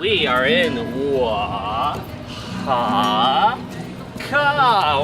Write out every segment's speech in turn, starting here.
We are in Oaxaca.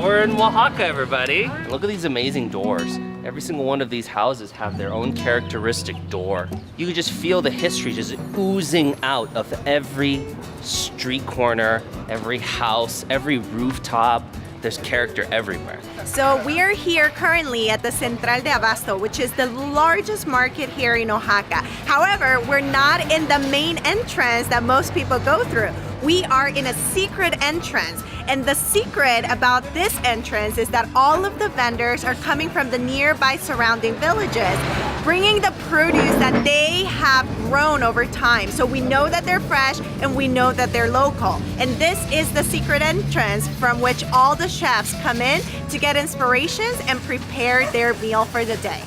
We're in Oaxaca, everybody. Look at these amazing doors. Every single one of these houses have their own characteristic door. You can just feel the history just oozing out of every street corner, every house, every rooftop. There's character everywhere. So we are here currently at the Central de Abasto, which is the largest market here in Oaxaca. However, we're not in the main entrance that most people go through. We are in a secret entrance. And the secret about this entrance is that all of the vendors are coming from the nearby surrounding villages, bringing the produce that they have grown over time. So we know that they're fresh and we know that they're local. And this is the secret entrance from which all the chefs come in to get inspirations and prepare their meal for the day.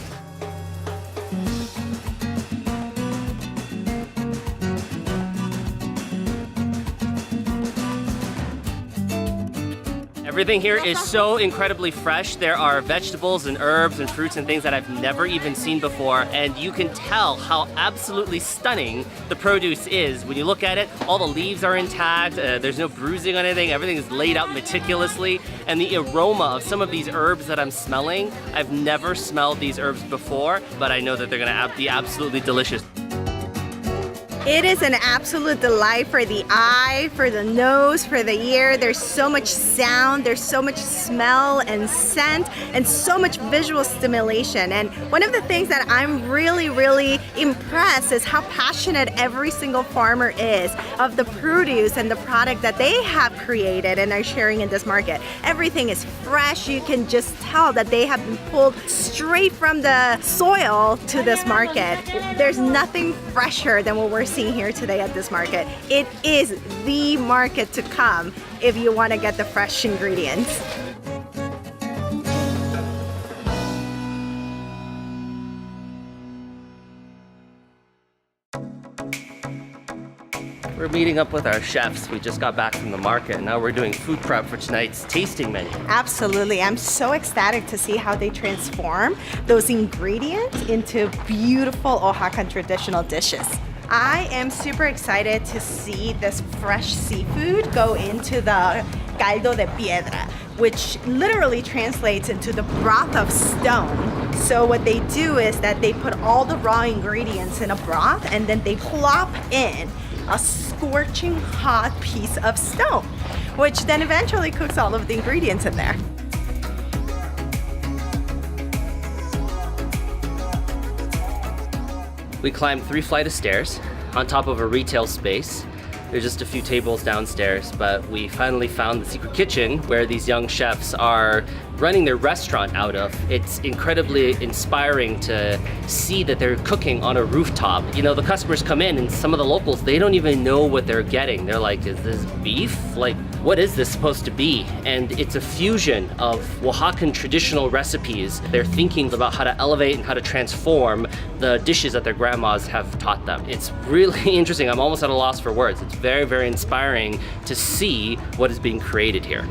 Everything here is so incredibly fresh. There are vegetables and herbs and fruits and things that I've never even seen before, and you can tell how absolutely stunning the produce is. When you look at it, all the leaves are intact, there's no bruising on anything, everything is laid out meticulously, and the aroma of some of these herbs that I'm smelling, I've never smelled these herbs before, but I know that they're gonna be absolutely delicious. It is an absolute delight for the eye, for the nose, for the ear. There's so much sound, there's so much smell and scent, and so much visual stimulation. And one of the things that I'm really impressed is how passionate every single farmer is of the produce and the product that they have created and are sharing in this market. Everything is fresh. You can just tell that they have been pulled straight from the soil to this market. There's nothing fresher than what we're seeing here today at this market. It is the market to come if you want to get the fresh ingredients. We're meeting up with our chefs. We just got back from the market, and now we're doing food prep for tonight's tasting menu. Absolutely. I'm so ecstatic to see how they transform those ingredients into beautiful Oaxacan traditional dishes. I am super excited to see this fresh seafood go into the caldo de piedra, which literally translates into the broth of stone. So what they do is that they put all the raw ingredients in a broth and then they plop in a scorching hot piece of stone, which then eventually cooks all of the ingredients in there. We climbed 3 flights of stairs on top of a retail space. There's just a few tables downstairs, but we finally found the secret kitchen where these young chefs are running their restaurant out of. It's incredibly inspiring to see that they're cooking on a rooftop. You know, the customers come in and some of the locals, they don't even know what they're getting. They're like, is this beef? Like, what is this supposed to be? And it's a fusion of Oaxacan traditional recipes. They're thinking about how to elevate and how to transform the dishes that their grandmas have taught them. It's really interesting. I'm almost at a loss for words. It's very inspiring to see what is being created here.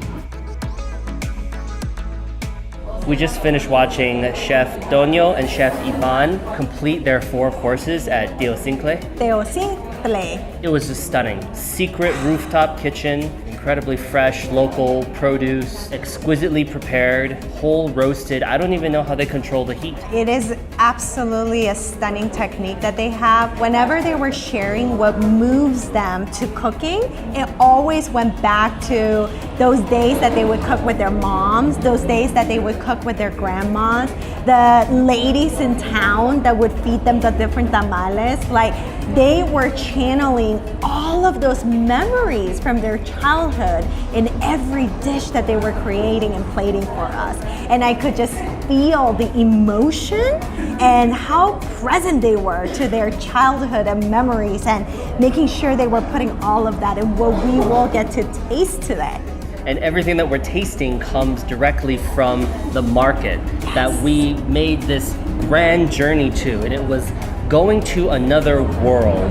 We just finished watching Chef Toño and Chef Ivan complete their 4 courses at Teocintle. Teocintle. It was just stunning. Secret rooftop kitchen, incredibly fresh, local produce, exquisitely prepared, whole roasted. I don't even know how they control the heat. It is absolutely a stunning technique that they have. Whenever they were sharing what moves them to cooking, it always went back to those days that they would cook with their moms, those days that they would cook with their grandmas, the ladies in town that would feed them the different tamales. Like, they were channeling all of those memories from their childhood in every dish that they were creating and plating for us. And I could just feel the emotion and how present they were to their childhood and memories, and making sure they were putting all of that in what we will get to taste today. And everything that we're tasting comes directly from the market that we made this grand journey to, and it was going to another world.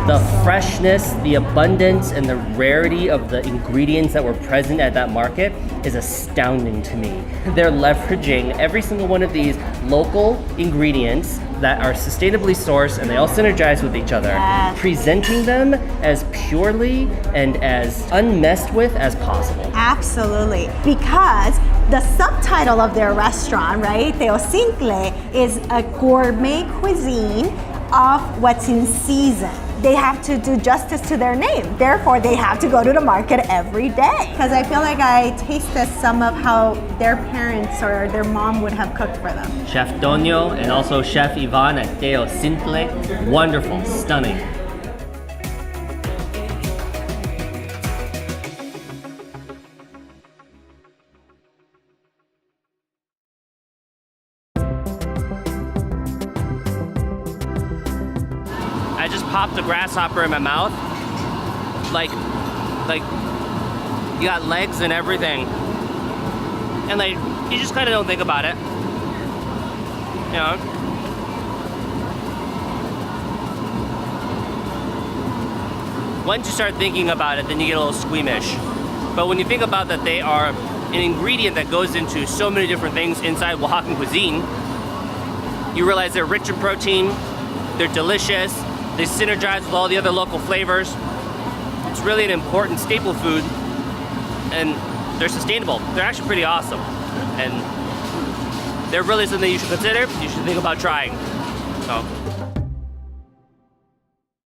The freshness, the abundance, and the rarity of the ingredients that were present at that market is astounding to me. They're leveraging every single one of these local ingredients that are sustainably sourced, and they all synergize with each other, presenting them as purely and as unmessed with as possible. Absolutely, because the subtitle of their restaurant, right, Teocintle, is a gourmet cuisine of what's in season. They have to do justice to their name. Therefore, they have to go to the market every day. Because I feel like I tasted some of how their parents or their mom would have cooked for them. Chef Toño and also Chef Ivan at Teocintle, wonderful, stunning. I just popped a grasshopper in my mouth. Like you got legs and everything. And like, you just kind of don't think about it. You know? Once you start thinking about it, then you get a little squeamish. But when you think about that they are an ingredient that goes into so many different things inside Oaxacan cuisine, you realize they're rich in protein, they're delicious, they synergize with all the other local flavors. It's really an important staple food, and they're sustainable. They're actually pretty awesome. And they're really something you should consider, you should think about trying. So.